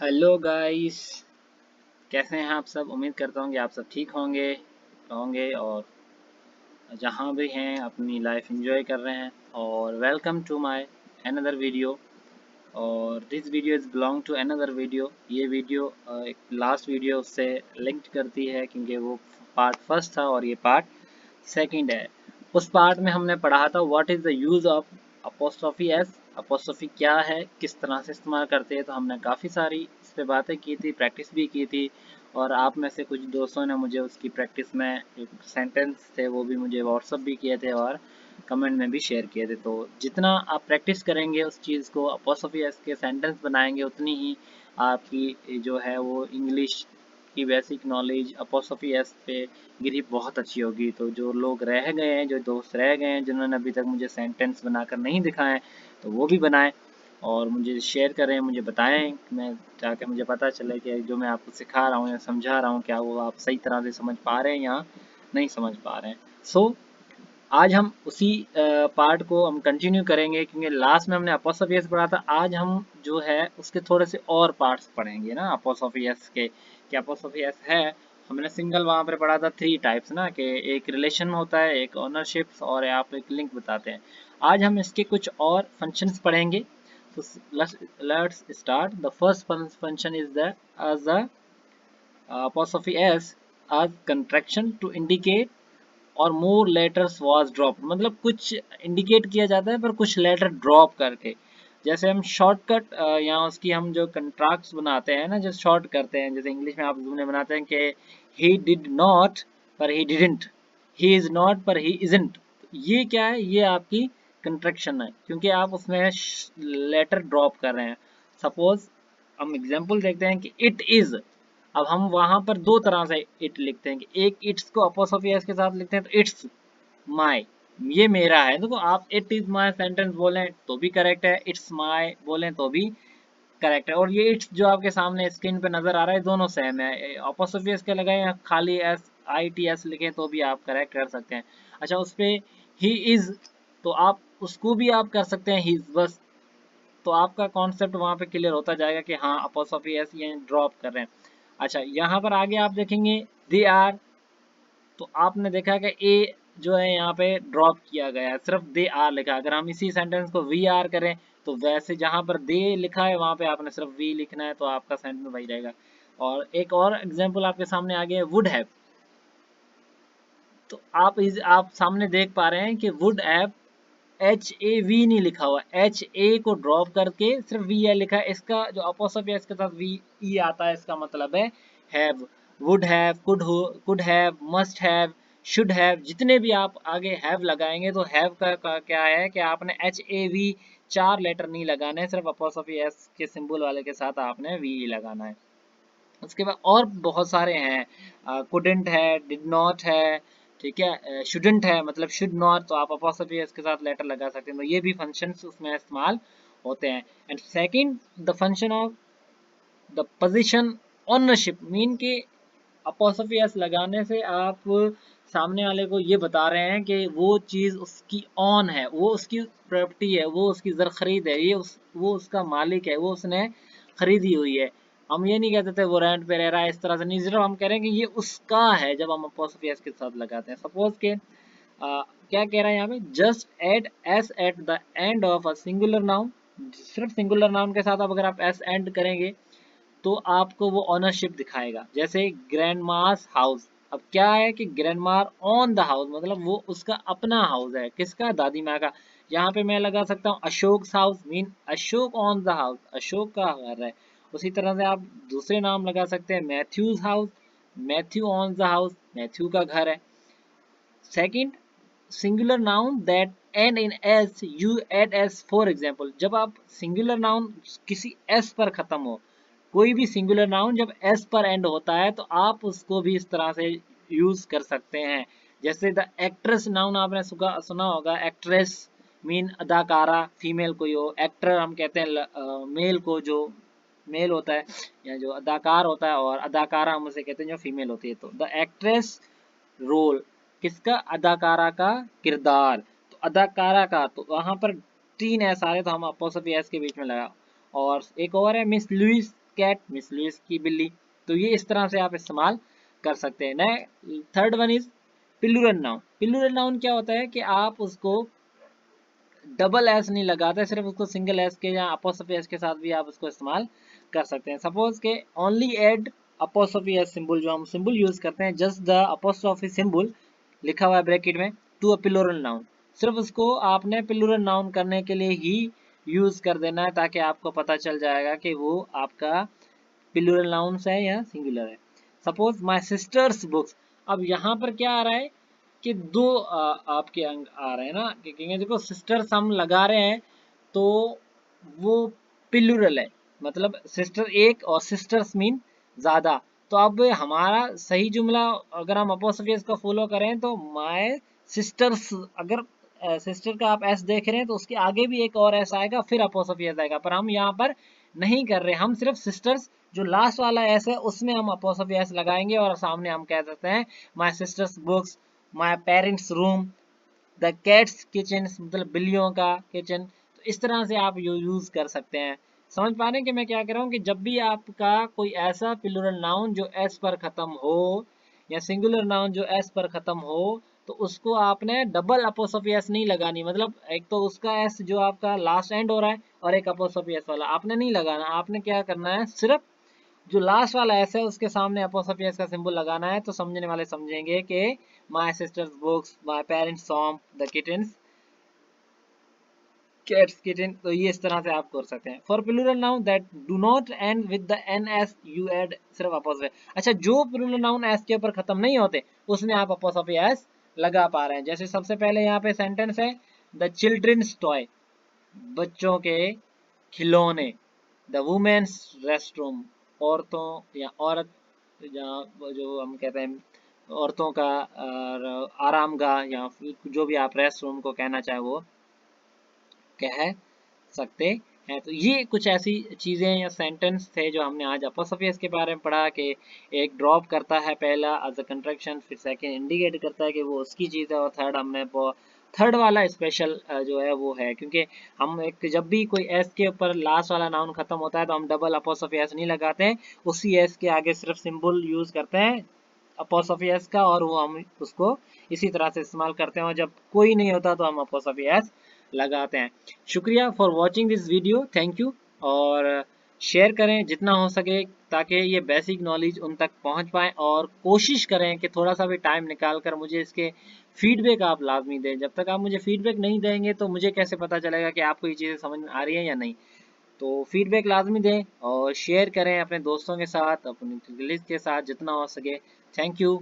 Hello guys. कैसे हैं आप सब? उम्मीद करता हूँ कि आप सब ठीक होंगे और जहाँ भी हैं अपनी लाइफ एंजॉय कर रहे हैं। और welcome to my another video. और this video is belong to another video. ये वीडियो एक लास्ट वीडियो उससे लिंक्ड करती है क्योंकि वो पार्ट फर्स्ट था और ये पार्ट सेकंड है। उस पार्ट में हमने पढ़ा था what is the use of apostrophe S. Apostrophe क्या है, किस तरह से इस्तेमाल करते हैं, तो हमने काफ़ी सारी इस पर बातें की थी, प्रैक्टिस भी की थी। और आप में से कुछ दोस्तों ने मुझे उसकी प्रैक्टिस में एक सेंटेंस थे वो भी मुझे व्हाट्सअप भी किए थे और कमेंट में भी शेयर किए थे। तो जितना आप प्रैक्टिस करेंगे उस चीज़ को, अपोस्ट्रोफी एस के सेंटेंस बनाएंगे, उतनी ही आपकी जो है वो इंग्लिश की बेसिक नॉलेज अपोस्ट्रोफी एस पे गिरी बहुत अच्छी होगी। तो जो लोग रह गए हैं, जो दोस्त रह गए हैं जिन्होंने अभी तक मुझे सेंटेंस बनाकर नहीं दिखाएं, तो वो भी बनाएं और मुझे शेयर करें, मुझे बताएं। मैं जाके मुझे पता चले कि जो मैं आपको सिखा रहा हूँ या समझा रहा हूँ क्या वो आप सही तरह से समझ पा रहे हैं या नहीं समझ पा रहे हैं। आज हम उसी पार्ट को हम कंटिन्यू करेंगे क्योंकि लास्ट में हमने अपोस्ट्रोफी एस पढ़ा था। आज हम जो है उसके थोड़े से और पार्ट्स पढ़ेंगे ना अपोस्ट्रोफी एस के। क्या अपोस्ट्रोफी एस है? हमने सिंगल वहाँ पर पढ़ा था 3 टाइप्स ना, कि एक रिलेशन होता है, एक ओनरशिप और आप एक लिंक बताते हैं। आज हम इसके कुछ और फंक्शंस पढ़ेंगे। तो let's start. The first function is the as the apostrophe s as contraction to indicate और मोर लेटर्स वाज ड्रॉप, मतलब कुछ इंडिकेट किया जाता है पर कुछ लेटर ड्रॉप करके। जैसे हम शॉर्टकट यहाँ उसकी हम जो कंट्रैक्ट्स बनाते हैं ना, जो शॉर्ट करते हैं, जैसे इंग्लिश में आप जुमले बनाते हैं कि ही डिड नॉट पर he didn't, he is not पर ही इजंट। ये क्या है? ये आपकी कंट्रैक्शन है क्योंकि आप उसमें लेटर ड्रॉप कर रहे हैं। सपोज हम एग्जांपल देखते हैं कि इट इज। अब हम वहां पर दो तरह से इट लिखते हैं कि एक इट्स को अपोस्ट्रोफी एस के साथ लिखते हैं तो इट्स माय, ये मेरा है। देखो आप इट इज माय सेंटेंस बोलें तो भी करेक्ट है, इट्स माय बोलें तो भी करेक्ट है। और ये इट्स जो आपके सामने स्क्रीन पे नजर आ रहा है दोनों सेम है। अपोस्ट्रोफी एस के लगाए या खाली एस आई टी एस लिखें तो भी आप करेक्ट कर सकते हैं। अच्छा, उस पे ही इज तो आप उसको भी आप कर सकते हैं ही बस। तो आपका कॉन्सेप्ट वहां पे क्लियर होता जाएगा कि हाँ अपोस्ट्रोफी एस ये ड्रॉप कर रहे हैं। अच्छा, यहाँ पर आगे आप देखेंगे दे आर। तो आपने देखा कि ए जो है यहाँ पे ड्रॉप किया गया है, सिर्फ दे आर लिखा है। अगर हम इसी सेंटेंस को वी आर करें तो वैसे जहाँ पर दे लिखा है वहाँ पे आपने सिर्फ वी लिखना है, तो आपका सेंटेंस वही रहेगा। और एक और एग्जांपल आपके सामने आ गया है वुड हैव। तो आप सामने देख पा रहे हैं कि would have H A V नहीं लिखा हुआ, एच ए को ड्रॉप करके सिर्फ वी है लिखा है। इसका जो अपोस्ट्रोफी है इसके साथ वी ई आता है, इसका मतलब है have. Would have, could have, must have, should have, जितने भी आप आगे हैव लगाएंगे तो हैव का क्या है कि आपने एच ए वी 4 लेटर नहीं लगाने हैं, सिर्फ अपोस्ट्रोफी एस के सिंबल वाले के साथ आपने वी लगाना है। उसके बाद और बहुत सारे हैं, कुडंट है, डिड नॉट है, ठीक है, शुडंट है, मतलब शुड नॉट, तो आप अपोस्ट्रोफी एस के साथ लेटर लगा सकते हैं। तो ये भी फंक्शंस उसमें इस्तेमाल होते हैं। And second, the function of the position ownership mean के अपोस्ट्रोफी एस लगाने से आप सामने वाले को ये बता रहे हैं कि वो चीज़ उसकी ऑन है, वो उसकी प्रॉपर्टी है, वो उसकी जर खरीद है, वो उसका मालिक है, वो उसने खरीदी हुई है। हम ये नहीं कहते थे वो रेंट पे रह रहा है, इस तरह से नहीं, सिर्फ हम कह रहे हैं कि ये उसका है जब हम अपोस्ट्रोफी एस के साथ लगाते हैं। सपोज के क्या कह रहा है यहाँ पे, just add S at the end of a singular noun. सिर्फ सिंगुलर नाउन के साथ अब अगर आप एस एंड करेंगे तो आपको वो ओनरशिप दिखाएगा। जैसे ग्रैंड मास हाउस, अब क्या है कि ग्रैंड मार ऑन द हाउस, मतलब वो उसका अपना हाउस है, किसका? दादी माँ का। यहाँ पे मैं लगा सकता हूँ Ashok house mean Ashok on the house, Ashok का घर है। उसी तरह से आप दूसरे नाम लगा सकते हैं, Matthew's house, Matthew on the house, Matthew का घर है। Second, singular noun that end in S you add S. For example, जब आप सिंगुलर नाउन किसी एस पर खत्म हो, कोई भी सिंगुलर नाउन जब एस पर एंड होता है तो आप उसको भी इस तरह से यूज कर सकते हैं। जैसे द एक्ट्रेस नाउन आपने सुना होगा, एक्ट्रेस मीन अदाकारा, फीमेल कोई हो। एक्टर हम कहते हैं मेल को, जो मेल होता है या जो अदाकार होता है, और अदाकारा हम उसे कहते हैं जो फीमेल होती है। तो द एक्ट्रेस रोल, किसका? अदाकारा का किरदार। तो अदाकारा का, तो वहां पर 3 एस आ रहे तो हम अपोस्ट्रोफी एस के बीच में लगा। और एक और है Miss Louis cat, Miss Louis की बिल्ली। तो ये इस तरह से आप इस्तेमाल कर सकते हैं। नए third one is plural noun. Plural noun क्या होता है कि आप उसको डबल एस नहीं लगाते, सिर्फ उसको सिंगल एस के या अपोस्ट्रोफी एस के साथ भी आप उसको इस्तेमाल कर सकते हैं। सपोज के only add apostrophe S symbol, जो हम सिंबल यूज करते हैं, जस्ट द अपोस्ट्रोफी सिंबल लिखा हुआ है ब्रैकेट में, टू अ प्लूरल नाउन। सिर्फ उसको आपने प्लूरल नाउन करने के लिए ही यूज कर देना है, ताकि आपको पता चल जाएगा कि वो आपका प्लूरल नाउन्स है या सिंगुलर है। Suppose my sisters books. अब यहाँ पर क्या आ रहा है कि दो आपके अंग आ रहे हैं ना, क्योंकि देखो सिस्टर्स हम लगा रहे हैं तो वो प्लूरल है, मतलब सिस्टर एक और सिस्टर्स मीन ज्यादा। तो अब हमारा सही जुमला अगर हम अपोस्ट्रोफी एस को फॉलो करें तो माय सिस्टर्स, अगर सिस्टर का आप एस देख रहे हैं तो उसके आगे भी एक और एस आएगा, फिर अपोस्ट्रोफी एस आएगा, पर हम यहाँ पर नहीं कर रहे। हम सिर्फ सिस्टर्स जो लास्ट वाला एस है उसमें हम अपोस्ट्रोफी एस लगाएंगे और सामने हम कह सकते हैं my sisters books, my parents room, the cats kitchen, मतलब बिल्लियों का किचन। तो इस तरह से आप यूज कर सकते हैं। समझ पा रहे हैं कि मैं क्या कर रहा हूँ, कि जब भी आपका कोई ऐसा प्लूरल नाउन जो एस पर खत्म हो या सिंगुलर नाउन जो एस पर खत्म हो, तो उसको आपने डबल अपोस्ट्रोफी एस नहीं लगानी। मतलब एक तो उसका एस जो आपका लास्ट एंड हो रहा है और एक अपोस्ट्रोफी एस वाला आपने नहीं लगाना। आपने क्या करना है, सिर्फ जो लास्ट वाला एस है उसके सामने अपोस्ट्रोफी एस का सिंबल लगाना है। तो समझने वाले समझेंगे कि my sisters books, my parents home, the kittens, cats kitten. तो ये इस तरह से आप कर सकते हैं। For plural noun that do not end with the an S you add सिर्फ अपोस्ट्रोफी। अच्छा, जो प्लूरल नाउन एस के ऊपर खत्म नहीं होते उसमें आप अपोस्ट्रोफी एस लगा पा रहे हैं। जैसे सबसे पहले यहाँ पे सेंटेंस है द चिल्ड्रंस टॉय, बच्चों के खिलौने, द वुमेन्स रेस्टरूम, औरतों या औरत, जहाँ जो हम कहते हैं औरतों का आरामगाह, या फिर जो भी आप रेस्ट रूम को कहना चाहे वो कह सकते हैं। तो ये कुछ ऐसी चीज़ें या सेंटेंस थे जो हमने आज अपोस्ट्रोफी एस के बारे में पढ़ा, कि एक ड्रॉप करता है पहला एज अ कंट्रैक्शन, फिर सेकंड इंडिकेट करता है कि वो उसकी चीज़ है, और थर्ड हमने थर्ड वाला स्पेशल जो है वो है, क्योंकि हम एक जब भी कोई एस के ऊपर लास्ट वाला नाउन खत्म होता है तो हम डबल अपोस्ट्रोफी एस नहीं लगाते हैं, उसी एस के आगे सिर्फ सिंबल यूज करते हैं अपोस्ट्रोफी एस का, और वो हम उसको इसी तरह से इस्तेमाल करते हैं, और जब कोई नहीं होता तो हम अपोस्ट्रोफी एस लगाते हैं। शुक्रिया for watching this video, thank you. और शेयर करें जितना हो सके, ताकि ये बेसिक नॉलेज उन तक पहुंच पाए, और कोशिश करें कि थोड़ा सा भी टाइम निकाल कर मुझे इसके फीडबैक आप लाजमी दें। जब तक आप मुझे फीडबैक नहीं देंगे तो मुझे कैसे पता चलेगा कि आपको ये चीज़ें समझ में आ रही हैं या नहीं। तो फीडबैक लाजमी दें और शेयर करें अपने दोस्तों के साथ, अपने रिलेटिव के साथ जितना हो सके। Thank you.